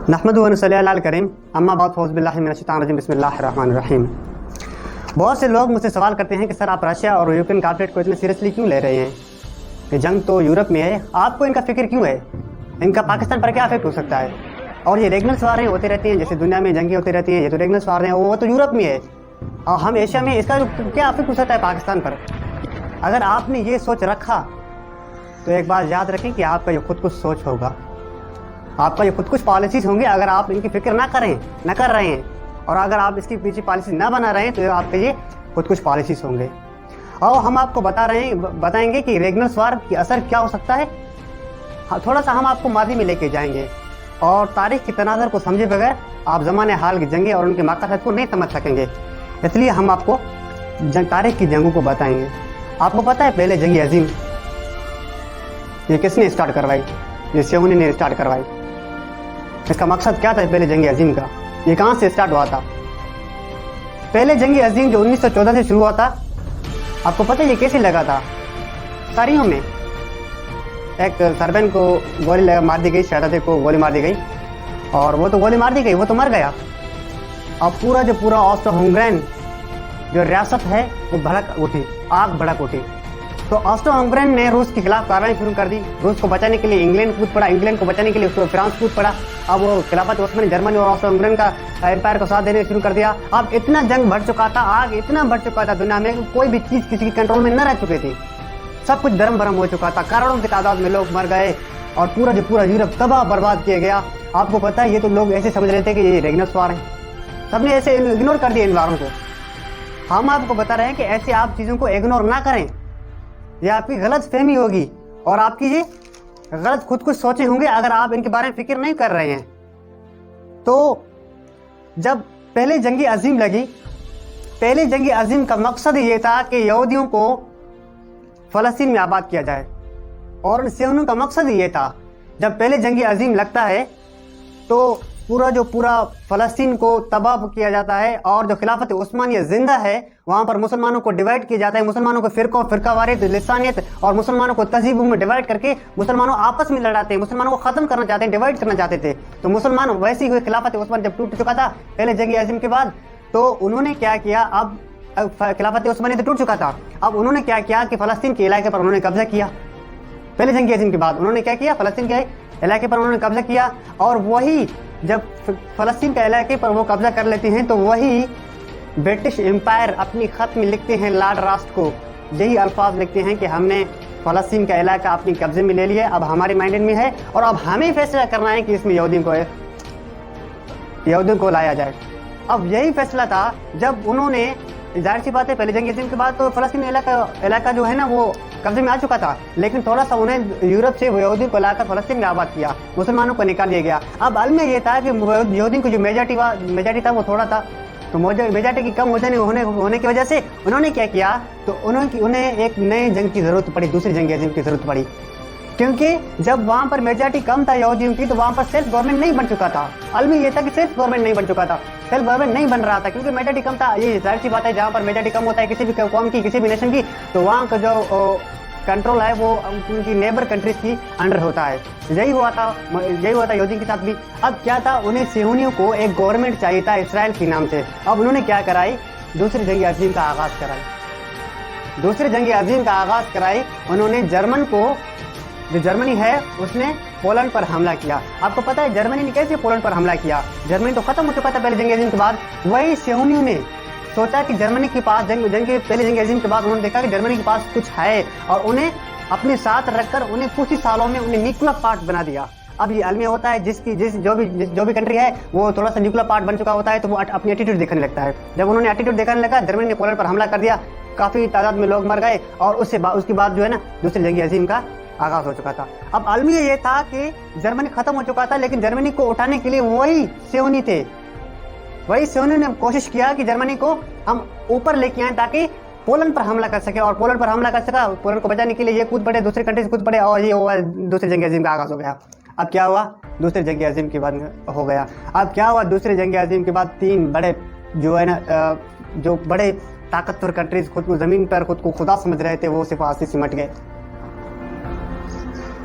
नहमदुहु व नसल्ली अला करीम अम्मा बाद फौज़ बिल्लाहि मिनश शैतानिर रजीम बिस्मिल्लाहिर रहमानिर रहीम। बहुत से लोग मुझसे सवाल करते हैं कि सर आप रशिया और यूक्रेन कॉन्फ्लिक्ट को इतने सीरियसली क्यों ले रहे हैं कि जंग तो यूरोप में है, आपको इनका फिक्र क्यों है, इनका पाकिस्तान पर क्या इफेक्ट हो सकता है। और ये रेगनल वारें होती रहती हैं, जैसे दुनिया में जंगें होती रहती हैं, ये तो रेगनल वारें हैं, वो तो यूरोप में है और हम एशिया में, इसका क्या इफेक्ट हो सकता है पाकिस्तान पर। अगर आपने ये सोच रखा तो एक बात याद रखें कि आपका ये खुद कुछ सोच होगा, आपका ये खुद कुछ पॉलिसीज होंगे। अगर आप इनकी फिक्र ना कर रहे हैं और अगर आप इसके पीछे पॉलिसी ना बना रहे हैं तो आपके ये खुद कुछ पॉलिसीज होंगे। और हम आपको बताएंगे कि रेगनल वार की असर क्या हो सकता है। थोड़ा सा हम आपको मादी में लेके जाएंगे और तारीख की तनाज़र को समझे बगैर आप ज़माने हाल की जंगें और उनके मक़ासद को नहीं समझ सकेंगे। इसलिए हम आपको तारीख की जंगों को बताएंगे। आपको पता है पहले जंग अजीम ये किसने स्टार्ट करवाई? ये सियोनी ने स्टार्ट करवाई। इसका मकसद क्या था पहले जंग अजीम का? ये कहाँ से स्टार्ट हुआ था? पहले जंग अजीम जो 1914 से शुरू हुआ था, आपको पता है ये कैसे लगा था? सारियों में एक सर्बन को गोली मार दी गई, शहजादे को गोली मार दी गई और वो तो गोली मार दी गई, वो तो मर गया। अब पूरा ऑस्ट्रो हंगेरियन जो रियासत है वो आग भड़क उठी। तो ऑस्ट्रो हंगेरियन ने रूस के खिलाफ कार्रवाई शुरू कर दी। रूस को बचाने के लिए इंग्लैंड कूद पड़ा, इंग्लैंड को बचाने के लिए उसको फ्रांस कूद पड़ा। अब वो खिलाफत ओस्मानी जर्मनी और ऑस्ट्रो हंगेरियन का एम्पायर को साथ देने शुरू कर दिया। अब इतना जंग बढ़ चुका था, आग इतना बढ़ चुका था दुनिया में, कोई भी चीज किसी के कंट्रोल में न रह चुकी थी। सब कुछ धर्म भरम हो चुका था, करोड़ों की तादाद में लोग मर गए और पूरा यूरोप तबाह बर्बाद किया गया। आपको पता है ये तो लोग ऐसे समझ रहे थे कि ये रेगनल वार है, सबने ऐसे इग्नोर कर दिया इन वारों को। हम आपको बता रहे हैं कि ऐसे आप चीजों को इग्नोर ना करें, यह आपकी गलत फहमी होगी और आपकी ये गलत खुद कुछ सोचे होंगे अगर आप इनके बारे में फिक्र नहीं कर रहे हैं। तो जब पहले जंग अजीम लगी, पहले जंग अजीम का मकसद ये था कि यहूदियों को फलस्तीन में आबाद किया जाए और सियोनियों का मकसद ये था। जब पहले जंग अजीम लगता है तो पूरा फलस्तीन को तबाह किया जाता है और जो खिलाफत उस्मानिया जिंदा है वहां पर मुसलमानों को डिवाइड किया जाता है। मुसलमानों को फिरकावारियत, लिसानियत और मुसलमानों को तहजीबों में डिवाइड करके मुसलमानों आपस में लड़ाते हैं, मुसलमानों को खत्म करना चाहते हैं, डिवाइड करना चाहते थे। तो मुसलमान वैसे ही हुए। खिलाफत उस्मान जब टूट चुका था पहले जंग अजीम के बाद, तो उन्होंने क्या किया, अब खिलाफत उस्मानी तो टूट चुका था, अब उन्होंने क्या किया कि फलस्तीन के इलाके पर उन्होंने कब्जा किया। पहले जंग अजीम के बाद उन्होंने क्या किया, फलस्तीन के इलाके पर उन्होंने कब्जा किया। और वही जब फलस्तीन के इलाके पर वो कब्जा कर लेते हैं तो वही ब्रिटिश एम्पायर अपनी खत में लिखते हैं लॉर्ड रास्ट को, यही अल्फाज लिखते हैं कि हमने फलस्तीन का इलाका अपनी कब्जे में ले लिया, अब हमारे माइंड में है और अब हमें फैसला करना है कि इसमें यहूदियों को लाया जाए। अब यही फैसला था जब उन्होंने, जाहिर सी बात है पहले जंग अजीम के बाद तो फलस्तीन इलाका जो है ना वो कब्जे में आ चुका था, लेकिन थोड़ा सा उन्हें यूरोप से यहूदियों को लाकर फलस्तीन में आबाद किया, मुसलमानों को निकाल दिया गया। अब अलग ये था कि यहूदियों की जो मेजॉरिटी था वो थोड़ा था, तो मेजॉरिटी की कम होने की वजह से उन्होंने क्या किया, तो उन्हें एक नए जंग की जरूरत पड़ी, दूसरी जंग अजीम की जरूरत पड़ी। क्योंकि जब वहां पर मेजॉरिटी कम था यहूदियों की तो वहां पर सेल्फ गवर्नमेंट नहीं बन चुका था। अलग ये था कि सेल्फ गवर्नमेंट नहीं बन चुका था, सेल्फ गवर्नमेंट नहीं बन रहा था क्योंकि मेजॉरिटी कम था। ये जाहिर सी बात है, जहां पर मेजॉरिटी कम होता है किसी भी कौम की, किसी भी नेशन की, तो वहां का जो कंट्रोल है वो उनकी नेबर कंट्रीज की अंडर होता है। यही हुआ था यहूदियों के साथ भी। अब क्या था, उन्हें सियोनियों को एक गवर्नमेंट चाहिए था इसराइल के नाम से। अब उन्होंने क्या कराई, दूसरी जंग अजीम का आगाज कराई। उन्होंने जर्मन को, जो जर्मनी है उसने पोलैंड पर हमला किया। आपको पता है जर्मनी ने कैसे पोलैंड पर हमला किया? जर्मनी तो खत्म हो चुका था पहले जंग अजीम के बाद। वही सियोनियों ने सोचा कि जर्मनी के पास पहले जंग अजीम के बाद उन्होंने देखा कि जर्मनी के पास कुछ है और उन्हें अपने साथ रखकर उन्हें कुछ ही सालों में उन्हें न्यूक्लियर पार्ट बना दिया। अब ये अलमिया होता है जो भी कंट्री है वो थोड़ा सा न्यूक्लियर पार्ट बन चुका होता है तो वो अपनी एटीट्यूड दिखाने लगता है। जब उन्होंने एटीट्यूड दिखाने लगा, जर्मनी ने पोलैंड पर हमला कर दिया, काफी तादाद में लोग मर गए और उसके बाद जो है ना दूसरी जंग अजीम का आगाज हो चुका था। अब अलमिया ये था कि जर्मनी खत्म हो चुका था, लेकिन जर्मनी को उठाने के लिए वही सियोनी थे। वही सियोनियों ने कोशिश किया कि जर्मनी को हम ऊपर लेके आए ताकि पोलैंड पर हमला कर सके, और पोलैंड पर हमला कर सका, पोलैंड को बचाने के लिए ये कूद पड़े, दूसरी कंट्रीज कूद पड़े और ये हुआ दूसरी जंग अजीम का आगाज हो गया। अब क्या हुआ, दूसरी जंग अजीम के बाद हो गया। अब क्या हुआ, दूसरी जंग अजीम के बाद तीन बड़े जो है ना जो बड़े ताकतवर कंट्रीज खुद को जमीन पर खुद को खुदा समझ रहे थे वो सिर्फ सिमट गए।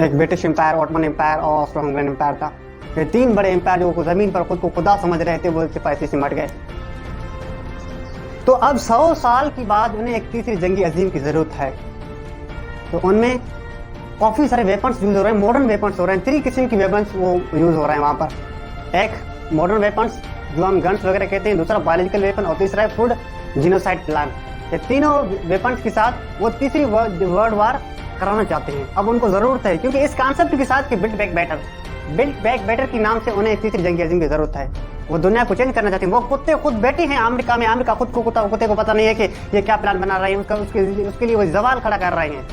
एक ब्रिटिश एम्पायर, ऑटोमन एम्पायर और ऑस्ट्रो हंगेरियन एम्पायर था। ये तीन बड़े एम्पायर जो जमीन पर खुद को खुदा समझ रहे थे वो सिपाही सिमट गए। तो अब 100 साल के बाद उन्हें एक तीसरी जंगी अजीम की जरूरत है। तो उनमें काफी सारे वेपन्स यूज हो रहे हैं, मॉडर्न वेपन्स हो रहे हैं, 3 किस्म की वेपन्स वो यूज हो रहे हैं वहां पर। एक मॉडर्न वेपन्स जो हम गन्स वगैरह कहते हैं, दूसरा बायोलॉजिकल वेपन और तीसरा है फूड जीनोसाइड प्लान। ये तीनों वेपन्स के साथ वो तीसरी वर्ल्ड वार कराना चाहते हैं। अब उनको जरूरत है क्योंकि इस कॉन्सेप्ट के साथ कि बिल्ड बैक बेटर के नाम से उन्हें तीसरी जंगी अजीम की जरूरत है। वो दुनिया को चेंज करना चाहते हैं। वो कुत्ते खुद बैठे हैं अमेरिका में, अमेरिका खुद को कुत्ते को पता नहीं है कि ये क्या प्लान बना रहे हैं, उसके लिए वो सवाल खड़ा कर रहे हैं।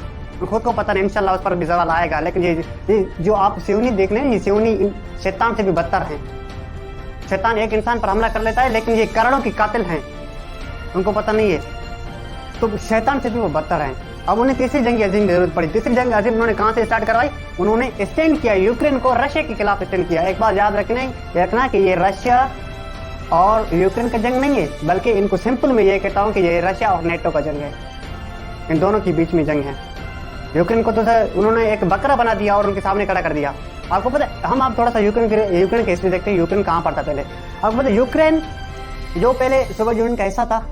खुद को पता नहीं, इंशाल्लाह उस पर भी सवाल आएगा। लेकिन ये जो आप सियोनी देख रहे हैं, ये सियोनी शैतान से भी बदतर है। शैतान एक इंसान पर हमला कर लेता है लेकिन ये करोड़ों की कातिल हैं, उनको पता नहीं है। तो शैतान से भी वो बदतर है। अब उन्हें तीसरी जंग अजीम की जरूरत पड़ी। तीसरी जंग अजीम उन्होंने कहां से स्टार्ट करवाई? उन्होंने स्टैंड किया, यूक्रेन को रशिया के खिलाफ स्टैंड किया। एक बात याद रखना कि ये रशिया और यूक्रेन का जंग नहीं है, बल्कि इनको सिंपल में ये कहता हूं कि ये रशिया और नेटो का जंग है। इन दोनों के बीच में जंग है। यूक्रेन को तो उन्होंने एक बकरा बना दिया और उनके सामने खड़ा कर दिया। आपको पता है, हम आप थोड़ा सा यूक्रेन की हिस्ट्री देखते हैं। यूक्रेन कहां पड़ता पहले? आपको पता है यूक्रेन जो पहले सोवियत यूनियन का हिस्सा था,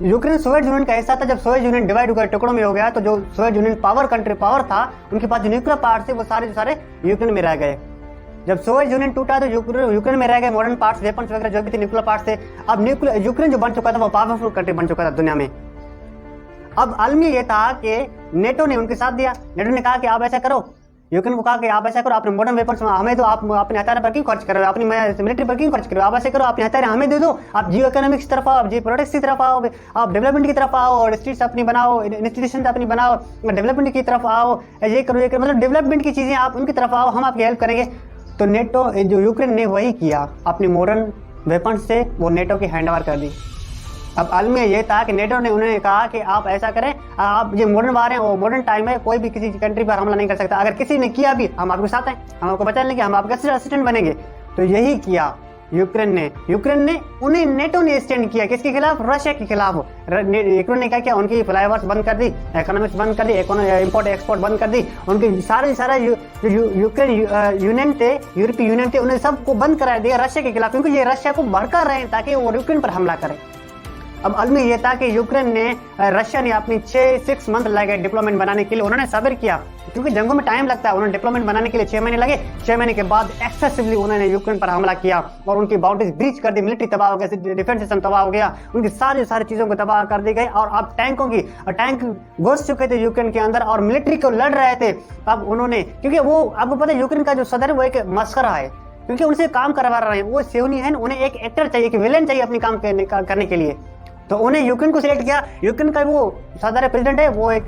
यूक्रेन सोवियत यूनियन का हिस्सा था। जब सोवियत यूनियन डिवाइड होकर टुकड़ों में हो गया तो जो सोवियत यूनियन पावर था, उनके पास जो न्यूक्लियर पार्ट थे वो सारे यूक्रेन में रह गए। जब सोवियत यूनियन टूटा तो यूक्रेन में रह गए मॉडर्न पार्ट्स, वेपन्स वगैरह जो भी थे न्यूक्लियर पार्ट्स थे। अब यूक्रेन जो बन चुका था वो पावरफुल कंट्री बन चुका था दुनिया में। अब अलमी ये था कि नेटो ने उनके साथ दिया। नेटो ने कहा कि आप ऐसा करो, यूक्रेन को कहा कि आप ऐसा करो, अपने मॉडर्न वेपन्स हमें दो, आप अपने हथियार पर क्यों खर्च कर रहे हो, अपनी मिलिट्री पर क्यों खर्च कर रहे हो, आप ऐसे करो, अपने हथियार हमें दे दो, आप जियो इकोनॉमिक्स की तरफ आओ, आप जियो प्रोडक्ट्स की तरफ आओ, आप डेवलपमेंट की तरफ आओ और स्टेट्स अपनी बनाओ, इंस्टीट्यूशन अपनी बनाओ, डेवलपमेंट की तरफ आओ, ये करो मतलब डेवलपमेंट की चीजें आप उनकी तरफ आओ, हम आपकी हेल्प करेंगे। तो नेटो जो यूक्रेन ने वही किया, अपनी मॉडर्न वेपन्स से वो नेटो की हैंड ओवर कर दी। अब अलमी ये था कि नेटो ने उन्हें कहा कि आप ऐसा करें, आप ये मॉडर्न वार है और मॉडर्न टाइम है, कोई भी किसी कंट्री पर हमला नहीं कर सकता। अगर किसी ने किया भी, हम आपके साथ हैं, हम आपको बचा लेंगे, हम आपके असिस्टेंट बनेंगे। तो यही किया यूक्रेन ने उन्हें नेटो ने स्टैंड किया। किसके खिलाफ? रशिया के खिलाफ। यूक्रेन ने क्या किया? उनकी फ्लाईओवर्स बंद कर दी, इकोनॉमिक्स बंद कर दी, इंपोर्ट एक्सपोर्ट बंद कर दी। उनके सारे यूक्रेन यूनियन थे, यूरोपीय यूनियन थे, उन्हें सबको बंद करा दिया रशिया के खिलाफ, क्योंकि ये रशिया को भड़का रहे हैं ताकि वो यूक्रेन पर हमला करे। अब अलमी ये था कि रशिया ने अपनी 6 मंथ लगे डिप्लोमेंट बनाने के लिए। उन्होंने सब्र किया क्योंकि जंगों में टाइम लगता है। उन्होंने डिप्लोमेंट बनाने के लिए 6 महीने लगे। 6 महीने के बाद एक्सेसिवली उन्होंने यूक्रेन पर हमला किया और उनकी बाउंड्रीज ब्रीच कर दी, मिलिट्री तबाह हो गया, डिफेंस सिस्टम तबाह हो गया, उनकी सारी चीजों को तबाह कर दी गई। और अब टैंक घुस चुके थे यूक्रेन के अंदर और मिलिट्री को लड़ रहे थे। अब उन्होंने, क्योंकि वो आपको पता है यूक्रेन का जो सदर है वो एक मस्करा है, क्योंकि उनसे काम करवा रहे हैं, वो सियोनी है, उन्हें एक एक्टर चाहिए, एक विलेन चाहिए अपनी काम करने के लिए। तो उन्हें यूक्रेन को सिलेक्ट किया। यूक्रेन का वो सदर प्रेसिडेंट है, वो एक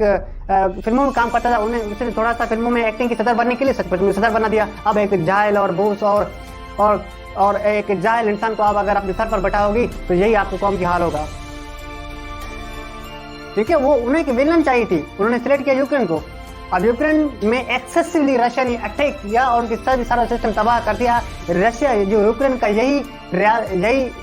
फिल्मों में काम करता था, उन्हें उसे थोड़ा सा फिल्मों में एक्टिंग की सदर बनने के लिए सदर बना दिया। अब एक जाहिल और बूस और एक जाहिल इंसान को आप अगर अपने सर पर बैठाओगी तो यही आपको कौम की हाल होगा। ठीक है, वो उन्हें एक विलन चाहिए थी, उन्होंने सिलेक्ट किया यूक्रेन को। अब यूक्रेन में एक्सेसिवली रशिया ने अटैक किया और उनके सारा सिस्टम तबाह कर दिया। रशिया जो यूक्रेन का यही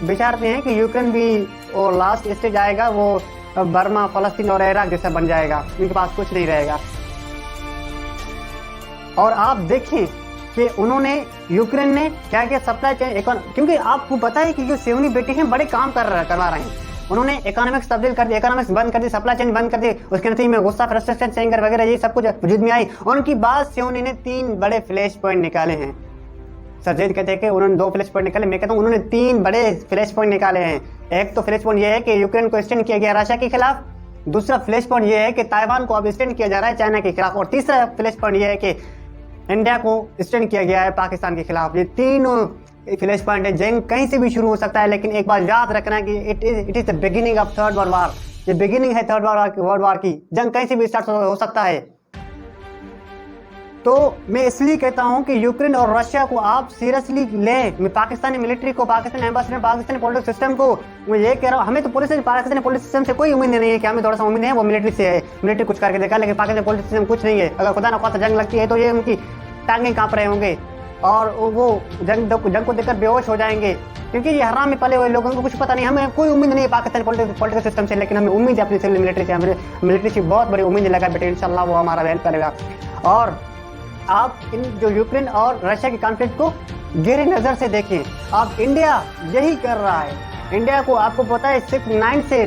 विचारते हैं कि यूक्रेन भी वो लास्ट स्टेज आएगा, वो बर्मा, फलस्तीन और इराक जैसा बन जाएगा, उनके पास कुछ नहीं रहेगा। और आप देखें कि यूक्रेन ने क्या किया, सप्लाई चेन, क्योंकि आपको पता है कि जो सियोनी बेटे हैं बड़े काम करवा रहे हैं। उन्होंने इकोनॉमिक्स तब्दील कर दी, इकोनॉमिक्स बंद कर दी, सप्लाई चेन बंद कर दी। उसके नतीजे में गुस्सा, फ्रस्ट्रेशन, एंगर वगैरह ये सब कुछ वजूद में आई। उनकी बाद सियोनी ने 3 बड़े फ्लैश पॉइंट निकाले हैं। सरजेद कहते हैं कि उन्होंने 2 फ्लैश पॉइंट निकाले, मैं कहता हूँ उन्होंने 3 बड़े फ्लैश पॉइंट निकाले हैं। एक तो फ्लैश पॉइंट ये है कि यूक्रेन को स्टैंड किया गया रशिया के खिलाफ। दूसरा फ्लैश पॉइंट ये है कि ताइवान को अब स्टैंड किया जा रहा है चाइना के खिलाफ। और तीसरा फ्लैश पॉइंट ये है कि इंडिया को स्टैंड किया गया है पाकिस्तान के खिलाफ। ये तीनों फ्लैश पॉइंट है। जंग कहीं से भी शुरू हो सकता है, लेकिन एक बात याद रखना कि it is the beginning of third world war. ये बिगिनिंग है थर्ड वर्ल्ड वार की। जंग कहीं से भी स्टार्ट हो सकता है। तो मैं इसलिए कहता हूं कि यूक्रेन और रशिया को आप सीरियसली लें। मैं पाकिस्तानी मिलिट्री को, Pakistani ambassador, Pakistani politics system को मैं ये कह रहा हूं, हमें तो पाकिस्तानी पॉलिटिक्स सिस्टम से कोई उम्मीद नहीं है कि हमें थोड़ा सा उम्मीद है वो मिलिट्री से है, मिलिट्री कुछ करके देखा, लेकिन पाकिस्तानी पॉलिटिक्स सिस्टम कुछ नहीं है। अगर खुदा न खास्ता जंग लगती है तो ये उनकी टांगे कांप रहे होंगे और वो जंग को देखकर बेहोश हो जाएंगे, क्योंकि ये हराम में पले हुए लोगों को कुछ पता नहीं। हमें कोई उम्मीद नहीं है पाकिस्तानी पॉलिटिकल सिस्टम से, लेकिन हमें उम्मीद है अपनी सिविल मिलिट्री से। हमें मिलिट्री से बहुत बड़ी उम्मीद लगा बेटे, इंशाल्लाह वो हमारा हेल्प करेगा। और आप इन जो यूक्रेन और रशिया के कॉन्फ्लिक्ट को गहरी नजर से देखें। अब इंडिया यही कर रहा है। इंडिया को आपको पता है 6-9 से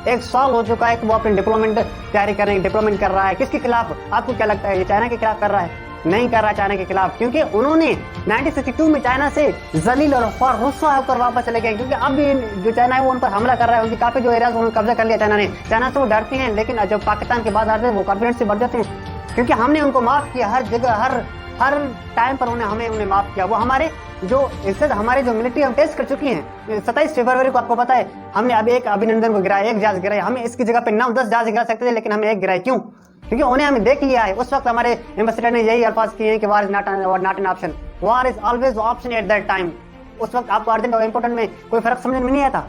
1 साल हो चुका है कि वो अपनी डिप्लोमेंट तैयारी कर रहे हैं, डिप्लोमेंट कर रहा है। किसके खिलाफ? आपको क्या लगता है ये चाइना के खिलाफ कर रहा है? नहीं कर रहा चाइना के खिलाफ, क्योंकि उन्होंने 1962 में चाइना से जलील और रुस्वा होकर वापस चले गए। क्योंकि अब भी जो चाइना है वो उन पर हमला कर रहा है, उनकी काफी जो एरियाज उन्होंने कब्जा कर लिया चाइना ने। चाइना से वो डरते हैं, लेकिन जब पाकिस्तान के बाद आते हैं वो कॉन्फिडेंस से बढ़ जाते हैं, क्योंकि हमने उनको माफ किया हर जगह, हर टाइम पर उन्हें माफ किया। वो हमारे जो इज्जत, हमारे जो मिलिट्री हम टेस्ट कर चुकी हैं। 27 फरवरी को आपको पता है हमने अभी एक अभिनंदन को गिराया, 1 जहाज गिराया। हमें इसकी जगह पे 9-10 जहाज गिरा सकते थे, लेकिन हमें 1 गिराया। क्यों? क्योंकि उन्हें हमें देख लिया है। उस वक्त हमारे एम्बेसडर ने यही अल्फाज किए हैं कि वार is not an option, war is always option at that time. उस वक्त आपको अर्जेंट और इम्पोर्टेंट में कोई फर्क समझ में नहीं आता।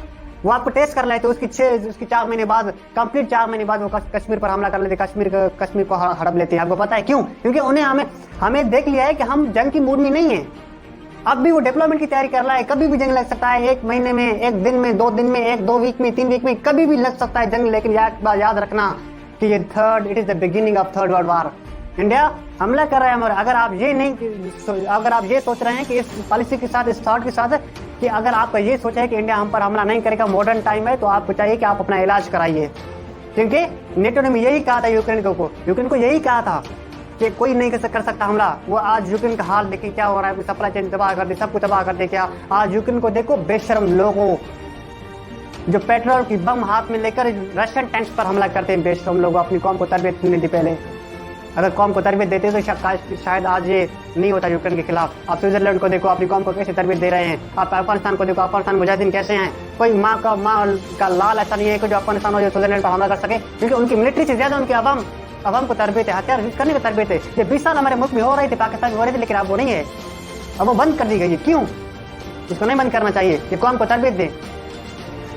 वो आपको टेस्ट कर रहे थे। उसकी 4 महीने बाद, कंप्लीट 4 महीने बाद वो कश्मीर पर हमला कर लेते, कश्मीर को हड़प लेते हैं। आपको पता है क्यों? क्योंकि उन्हें हमें देख लिया है कि हम जंग की मूड में नहीं है। अब भी वो डेवलपमेंट की तैयारी कर रहा है। कभी भी जंग लग सकता है, 1 महीने में, 1 दिन में, 2 दिन में, 1-2 वीक में, 3 वीक में, कभी भी लग सकता है जंग। लेकिन याद रखना कि ये it is the beginning of third world war. India हमला कर रहा है। और अगर आप ये सोच रहे हैं कि इस पॉलिसी के साथ, इस थॉट के साथ, कि अगर आप ये सोचा है कि इंडिया हम पर हमला नहीं करेगा, मॉडर्न टाइम है, तो आपको चाहिए कि आप अपना इलाज कराइए। क्योंकि नेटो ने यही कहा था यूक्रेन को यही कहा था कि कोई नहीं कर सकता हमला। वो आज यूक्रेन का हाल देखिए क्या हो रहा है। सप्लाई चेन तबाह कर दी, सब कुछ तबाह कर दे। क्या आज यूक्रेन को देखो, बेशर्म लोगों जो पेट्रोल की बम हाथ में लेकर रशियन टैंक्स पर हमला करते हैं। बेशर्म लोग अपनी कौम को तरबियत क्यों नहीं दी पहले? अगर कौम को तरबियत देते तो शायद आज ये नहीं होता यूक्रेन के खिलाफ। आप स्विट्जरलैंड को देखो, अपनी कौम को कैसे तरबियत दे रहे हैं। आप अफगानिस्तान को देखो, अफगानिस्तान मुजाहिदीन कैसे हैं। कोई माँ का लाल ऐसा नहीं है कि जो अफगानिस्तान और स्विट्जरलैंड पर हमला कर सके, क्योंकि उनकी मिलिट्री से ज्यादा उनकी अवाम को तरबियत है, हथियार यूज करने की तरबियत है। ये 20 साल हमारे मुल्क में हो रही थी, पाकिस्तान में हो रही थी, लेकिन अब वो नहीं है। अब वो बंद कर दी गई है। क्यों? इसको नहीं बंद करना चाहिए। ये कौम को तरबियत दे।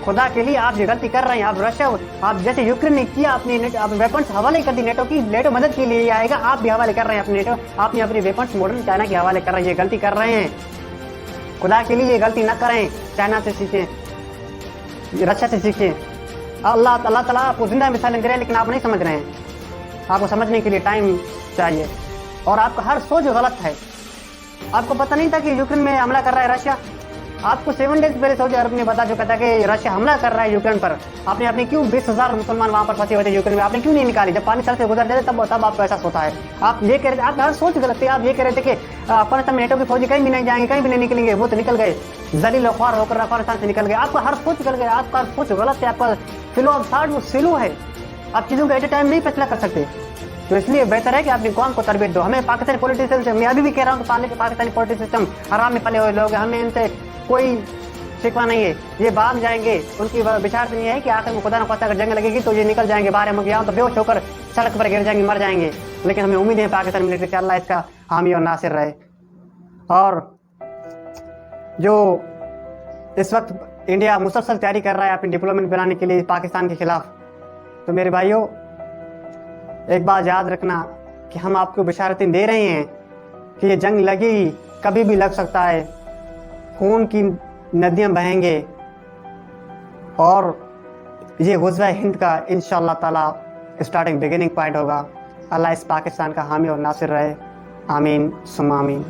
खुदा के लिए आप ये गलती कर रहे हैं। आप रशिया, आप जैसे यूक्रेन ने किया, अपनी वेपन्स हवाले कर दी नेटो की। नेटो मदद के लिए आएगा, आप भी हवाले कर रहे हैं अपने नेटो। आपने अपनी वेपन्स मॉडर्न चाइना के हवाले कर रहे हैं। ये गलती कर रहे हैं। खुदा के लिए ये गलती न करें। चाइना से सीखें, रशिया से सीखें। अल्लाह ताला आपको जिंदा मिसालें दे रहे हैं, लेकिन आप नहीं समझ रहे हैं। आपको समझने के लिए टाइम चाहिए, और आपका हर सोच गलत है। आपको पता नहीं था कि यूक्रेन में हमला कर रहा है रशिया? आपको 7 डेज पहले सऊदी अरब ने बता चुका था कि रशिया हमला कर रहा है यूक्रेन पर। आपने क्यों 20,000 मुसलमान वहां पर फंसे हुए थे यूक्रेन में, आपने क्यों नहीं निकाली? जब पानी सर से गुजर जाते तब आपको एहसास होता है। आप ये कह रहे थे, आपकी हर सोच गलत थी। आप ये कह रहे थे कि अफगानिस्तान में नेटो की फौजी कहीं भी नहीं जाएंगे, कहीं भी नहीं निकलेंगे। वो तो निकल गए, जलील ख्वार होकर अफगानिस्तान से निकल गए। आपका हर सोच गलत है, आपका सोच गलत है। आपका फिलो ऑफ थॉट वो सिलो है। आप चीजों का एट ए टाइम नहीं फैसला कर सकते। तो इसलिए बेहतर है कि अपनी कौम को तरबियत दो। हमें पाकिस्तानी पॉलिटिशियन से, मैं अभी भी कह रहा हूँ कि पाकिस्तानी पॉलिटिक्स सिस्टम हराम में पले हुए लोग हैं। हमें इनसे कोई शिकवा नहीं है। ये भाग जाएंगे, उनकी विचार नहीं है कि आखिर में खुदा न खास्ता अगर जंग लगेगी तो ये निकल जाएंगे बाहर, हम यहाँ तो बेहोश होकर सड़क पर गिर जाएंगे, मर जाएंगे। लेकिन हमें उम्मीद है पाकिस्तान मिलिट्री से अल्लाह इसका हामी और नासिर रहे। और जो इस वक्त इंडिया मुसलसल तैयारी कर रहा है अपनी डिप्लोमेट बनाने के लिए पाकिस्तान के खिलाफ, तो मेरे भाइयों एक बात याद रखना कि हम आपको बिशारतें दे रहे हैं कि ये जंग लगेगी, कभी भी लग सकता है। खून की नदियां बहेंगे और ये गुज़वा हिंद का इंशाअल्लाह ताला स्टार्टिंग बिगिनिंग पॉइंट होगा। अल्लाह इस पाकिस्तान का हामी और नासिर रहे। आमीन सुम्मा आमीन।